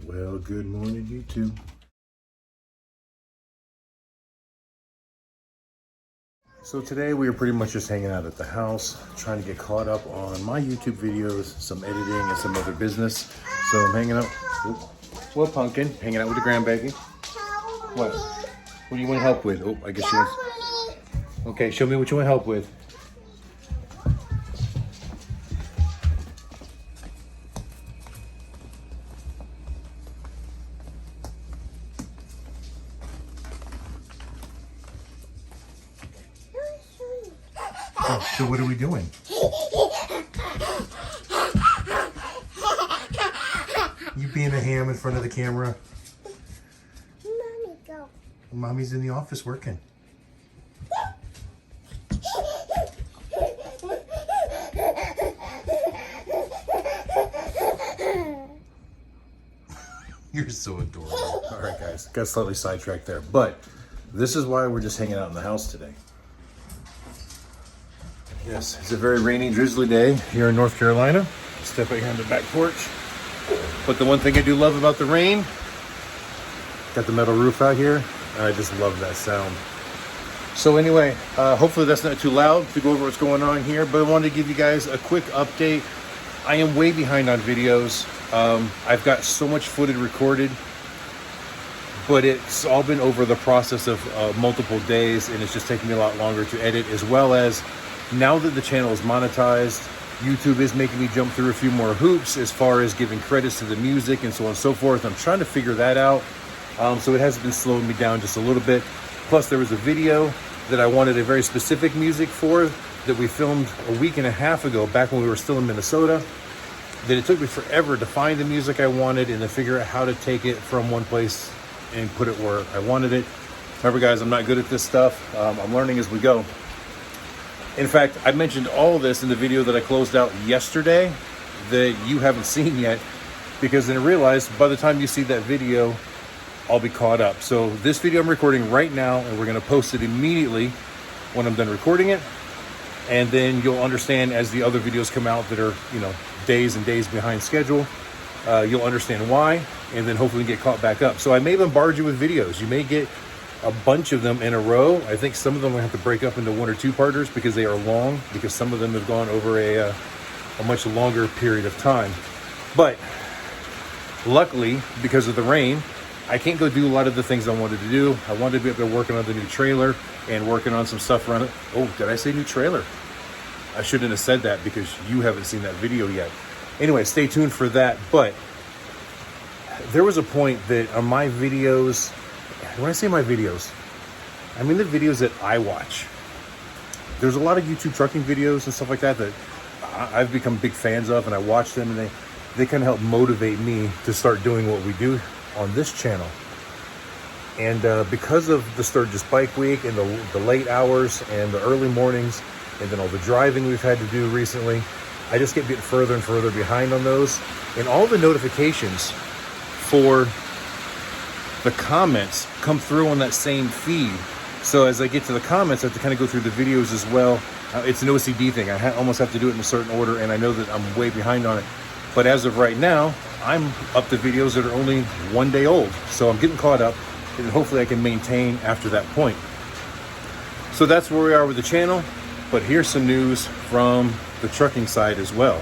Well, good morning, YouTube. So today we are pretty much just hanging out at the house, trying to get caught up on my YouTube videos, some editing, and some other business. So I'm hanging out. Well, Pumpkin, hanging out with the grandbaby. What? What do you want help with? Oh, I guess she wants. Okay, show me what you want help with. Oh, so what are we doing? You being a ham in front of the camera? Mommy, go. Mommy's in the office working. You're so adorable. All right, guys, got slightly sidetracked there, but this is why we're just hanging out in the house today. Yes, it's a very rainy, drizzly day here in North Carolina. Step out here on the back porch. But the one thing I do love about the rain, got the metal roof out here, and I just love that sound. So anyway, hopefully that's not too loud to go over what's going on here, but I wanted to give you guys a quick update. I am way behind on videos. I've got so much footage recorded, but it's all been over the process of multiple days, and it's just taking me a lot longer to edit, as well as now that the channel is monetized, YouTube is making me jump through a few more hoops as far as giving credits to the music and so on and so forth. I'm trying to figure that out. So it has been slowing me down just a little bit. Plus there was a video that I wanted a very specific music for that we filmed a week and a half ago, back when we were still in Minnesota, that it took me forever to find the music I wanted and to figure out how to take it from one place and put it where I wanted it. Remember guys, I'm not good at this stuff. I'm learning as we go. In fact, I mentioned all of this in the video that I closed out yesterday that you haven't seen yet, because then I realized by the time you see that video, I'll be caught up. So this video I'm recording right now, and we're gonna post it immediately when I'm done recording it. And then you'll understand as the other videos come out that are, days and days behind schedule, you'll understand why, and then hopefully get caught back up. So I may bombard you with videos. You may get a bunch of them in a row. I think some of them will have to break up into 1 or 2 parters because they are long, because some of them have gone over a much longer period of time. But luckily, because of the rain, I can't go do a lot of the things I wanted to do. I wanted to be up there working on the new trailer and working on some stuff around it. Oh, did I say new trailer? I shouldn't have said that because you haven't seen that video yet. Anyway, stay tuned for that. But there was a point that on my videos, when I say my videos, I mean the videos that I watch. There's a lot of YouTube trucking videos and stuff like that that I've become big fans of, and I watch them, and they kind of help motivate me to start doing what we do on this channel. And because of the Sturgis Bike Week and the late hours and the early mornings, and then all the driving we've had to do recently, I just get getting further and further behind on those. And all the notifications for the comments come through on that same feed. So as I get to the comments, I have to kind of go through the videos as well. It's an OCD thing. I almost have to do it in a certain order, and I know that I'm way behind on it. But as of right now, I'm up to videos that are only 1 day old. So I'm getting caught up, and hopefully I can maintain after that point. So that's where we are with the channel. But here's some news from the trucking side as well.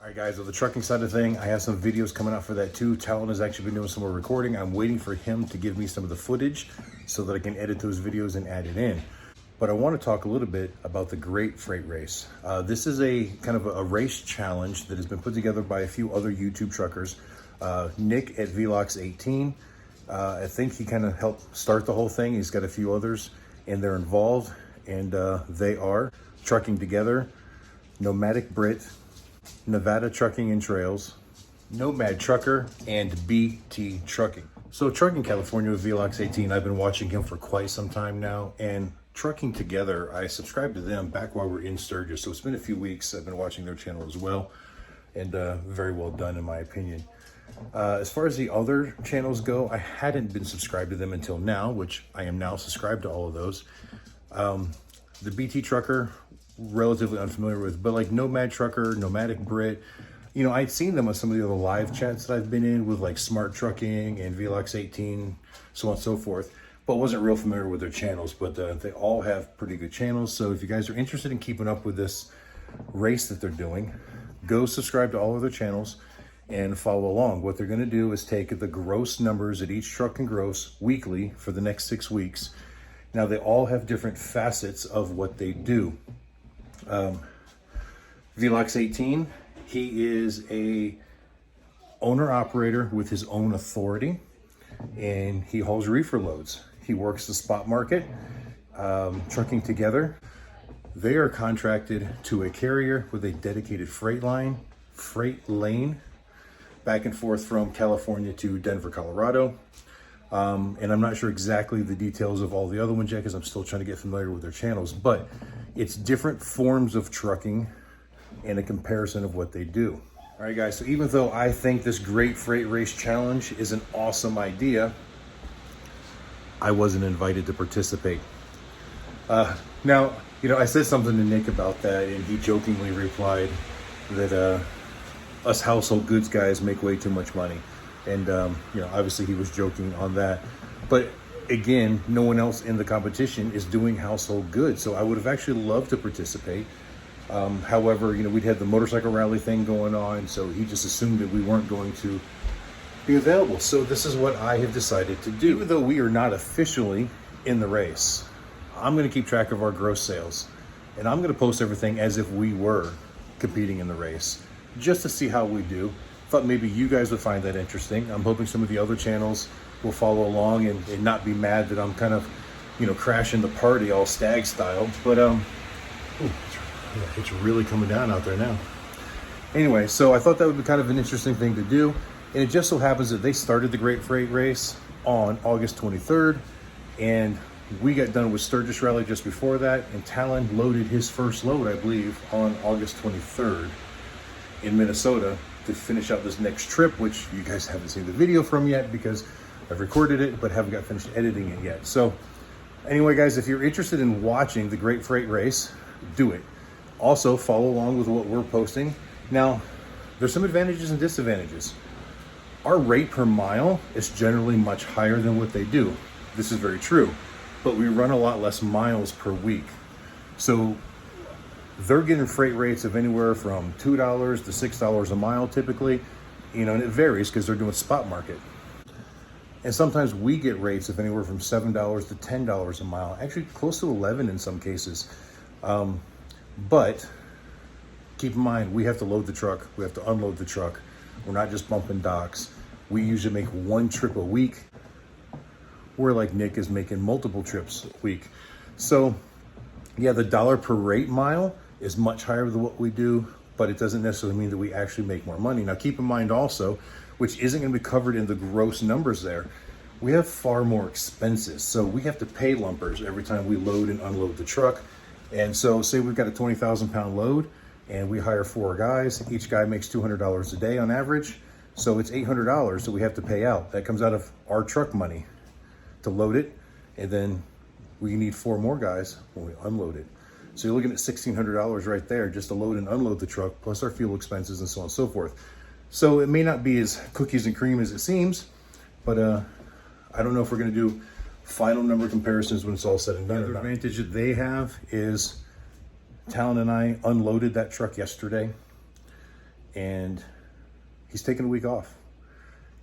All right, guys, on the trucking side of thing, I have some videos coming out for that too. Talon has actually been doing some more recording. I'm waiting for him to give me some of the footage so that I can edit those videos and add it in. But I want to talk a little bit about the Great Freight Race. This is a kind of a race challenge that has been put together by a few other YouTube truckers. Nick at Velox18, I think he kind of helped start the whole thing. He's got a few others, and they're involved, and they are Trucking Together, Nomadic Brit, Nevada Trucking and Trails, Nomad Trucker, and BT Trucking. So Trucking California with Velox18, I've been watching him for quite some time now, and Trucking Together, I subscribed to them back while we're in Sturgis, so it's been a few weeks. I've been watching their channel as well, and very well done in my opinion. As far as the other channels go, I hadn't been subscribed to them until now, which I am now subscribed to all of those. The BT Trucker, relatively unfamiliar with, but like Nomad Trucker, Nomadic Brit, you know, I'd seen them on some of the other live chats that I've been in with like Smart Trucking and Velox 18, so on and so forth, but wasn't real familiar with their channels. But they all have pretty good channels. So if you guys are interested in keeping up with this race that they're doing, go subscribe to all of their channels and follow along. What they're going to do is take the gross numbers that each truck can gross weekly for the next 6 weeks. Now they all have different facets of what they do. Velox 18, he is a owner operator with his own authority, and he hauls reefer loads. He works the spot market, Trucking Together. They are contracted to a carrier with a dedicated freight lane back and forth from California to Denver, Colorado. And I'm not sure exactly the details of all the other ones yet, because I'm still trying to get familiar with their channels, but it's different forms of trucking and a comparison of what they do. All right, guys, so even though I think this Great Freight Race Challenge is an awesome idea, I wasn't invited to participate. Now, you know, I said something to Nick about that, and he jokingly replied that us household goods guys make way too much money. And, you know, obviously he was joking on that. But again, no one else in the competition is doing household goods. So I would have actually loved to participate. However, you know, we'd had the motorcycle rally thing going on, so he just assumed that we weren't going to be available. So this is what I have decided to do. Even though we are not officially in the race, I'm going to keep track of our gross sales. And I'm going to post everything as if we were competing in the race, just to see how we do. Thought maybe you guys would find that interesting. I'm hoping some of the other channels will follow along and not be mad that I'm kind of, you know, crashing the party all stag style. But it's really coming down out there now. Anyway, so I thought that would be kind of an interesting thing to do. And it just so happens that they started the Great Freight Race on August 23rd. And we got done with Sturgis Rally just before that. And Talon loaded his first load, I believe, on August 23rd in Minnesota to finish out this next trip, which you guys haven't seen the video from yet because I've recorded it, but haven't got finished editing it yet. So anyway, guys, if you're interested in watching the Great Freight Race, do it. Also, follow along with what we're posting. Now, there's some advantages and disadvantages. Our rate per mile is generally much higher than what they do. This is very true, but we run a lot less miles per week. So they're getting freight rates of anywhere from $2 to $6 a mile typically, you know, and it varies because they're doing spot market. And sometimes we get rates of anywhere from $7 to $10 a mile, actually close to 11 in some cases. But keep in mind, we have to load the truck, we have to unload the truck. We're not just bumping docks. We usually make one trip a week, where like Nick is making multiple trips a week. So yeah, the dollar per rate mile is much higher than what we do, but it doesn't necessarily mean that we actually make more money. Now keep in mind also, which isn't going to be covered in the gross numbers there, we have far more expenses. So we have to pay lumpers every time we load and unload the truck. And so say we've got a 20,000 pound load and we hire 4 guys, each guy makes $200 a day on average. So it's $800 that we have to pay out. That comes out of our truck money to load it. And then we need 4 more guys when we unload it. So you're looking at $1,600 right there just to load and unload the truck, plus our fuel expenses and so on and so forth. So it may not be as cookies and cream as it seems, but I don't know if we're going to do final number comparisons when it's all said and done. The other advantage that they have is Talon and I unloaded that truck yesterday, and he's taking a week off.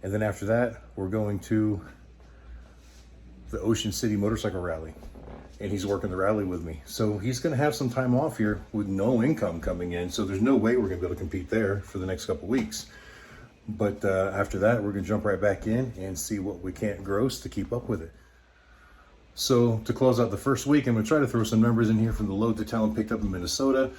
And then after that, we're going to the Ocean City Motorcycle Rally, and he's working the rally with me. So he's going to have some time off here with no income coming in. So there's no way we're going to be able to compete there for the next couple weeks. But after that, we're going to jump right back in and see what we can't gross to keep up with it. So to close out the first week, I'm going to try to throw some numbers in here from the load that Talon picked up in Minnesota.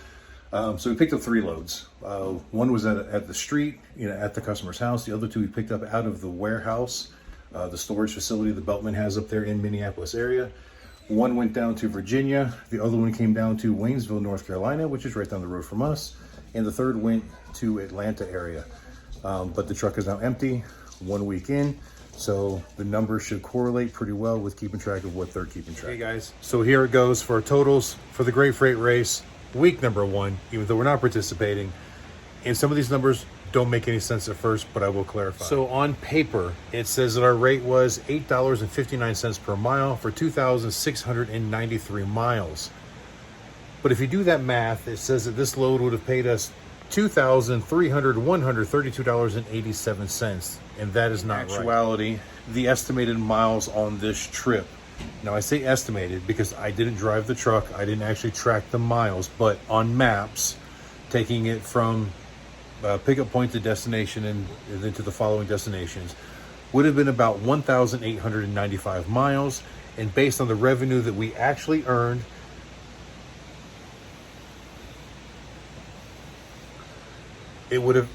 So we picked up 3 loads. One was at the street, at the customer's house. The other 2 we picked up out of the warehouse, the storage facility the Beltman has up there in Minneapolis area. One went down to Virginia. The other one came down to Waynesville, North Carolina, which is right down the road from us. And the third went to Atlanta area. But the truck is now empty 1 week in. So the numbers should correlate pretty well with keeping track of what they're keeping track. Hey guys, so here it goes for our totals for the Great Freight Race, week number 1, even though we're not participating. And some of these numbers don't make any sense at first, but I will clarify. So on paper, it says that our rate was $8.59 per mile for 2,693 miles. But if you do that math, it says that this load would have paid us $132.87, and that is not right. In actuality, the estimated miles on this trip. Now I say estimated because I didn't drive the truck, I didn't actually track the miles, but on maps, taking it from pickup point to destination and then to the following destinations, would have been about 1,895 miles, and based on the revenue that we actually earned, it would have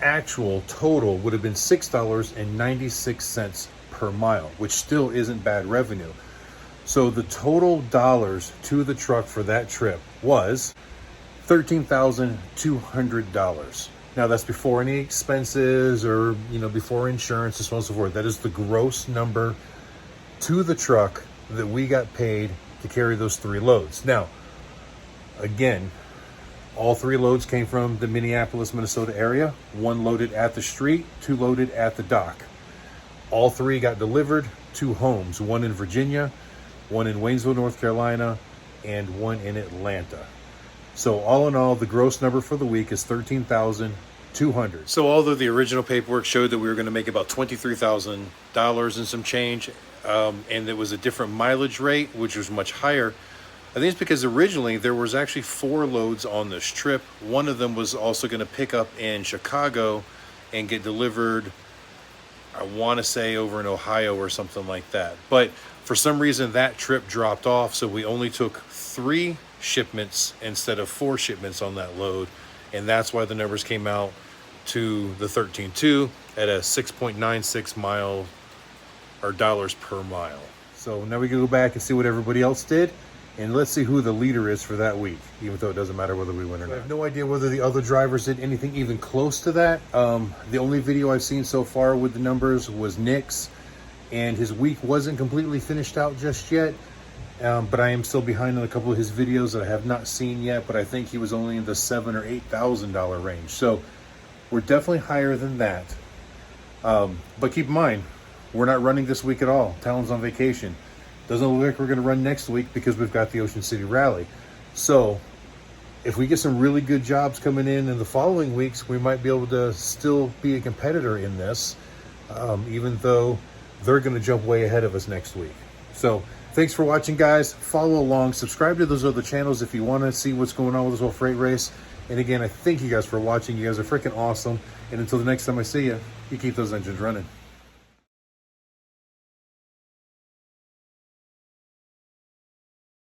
actual total would have been $6.96 per mile, which still isn't bad revenue. So the total dollars to the truck for that trip was $13,200. Now that's before any expenses or, before insurance and so on and so forth. That is the gross number to the truck that we got paid to carry those 3 loads. Now, again, all 3 loads came from the Minneapolis, Minnesota area. 1 loaded at the street, 2 loaded at the dock. All 3 got delivered to homes, 1 in Virginia, 1 in Waynesville, North Carolina, and 1 in Atlanta. So all in all, the gross number for the week is $13,200. So although the original paperwork showed that we were going to make about $23,000 and some change, and it was a different mileage rate, which was much higher, I think it's because originally there was actually 4 loads on this trip. One of them was also going to pick up in Chicago and get delivered, I want to say, over in Ohio or something like that. But for some reason that trip dropped off, so we only took 3 shipments instead of 4 shipments on that load, and that's why the numbers came out to the 13.2 at a 6.96 mile or dollars per mile. So now we can go back and see what everybody else did. And let's see who the leader is for that week, even though it doesn't matter whether we win or not. I have no idea whether the other drivers did anything even close to that. The only video I've seen so far with the numbers was Nick's, and his week wasn't completely finished out just yet. But I am still behind on a couple of his videos that I have not seen yet, but I think he was only in the $7,000 or $8,000 range. So we're definitely higher than that. But keep in mind, we're not running this week at all. Talon's on vacation. Doesn't look like we're going to run next week because we've got the Ocean City Rally. So if we get some really good jobs coming in the following weeks, we might be able to still be a competitor in this, even though they're going to jump way ahead of us next week. So thanks for watching, guys. Follow along. Subscribe to those other channels if you want to see what's going on with this whole freight race. And again, I thank you guys for watching. You guys are freaking awesome. And until the next time I see you, you keep those engines running.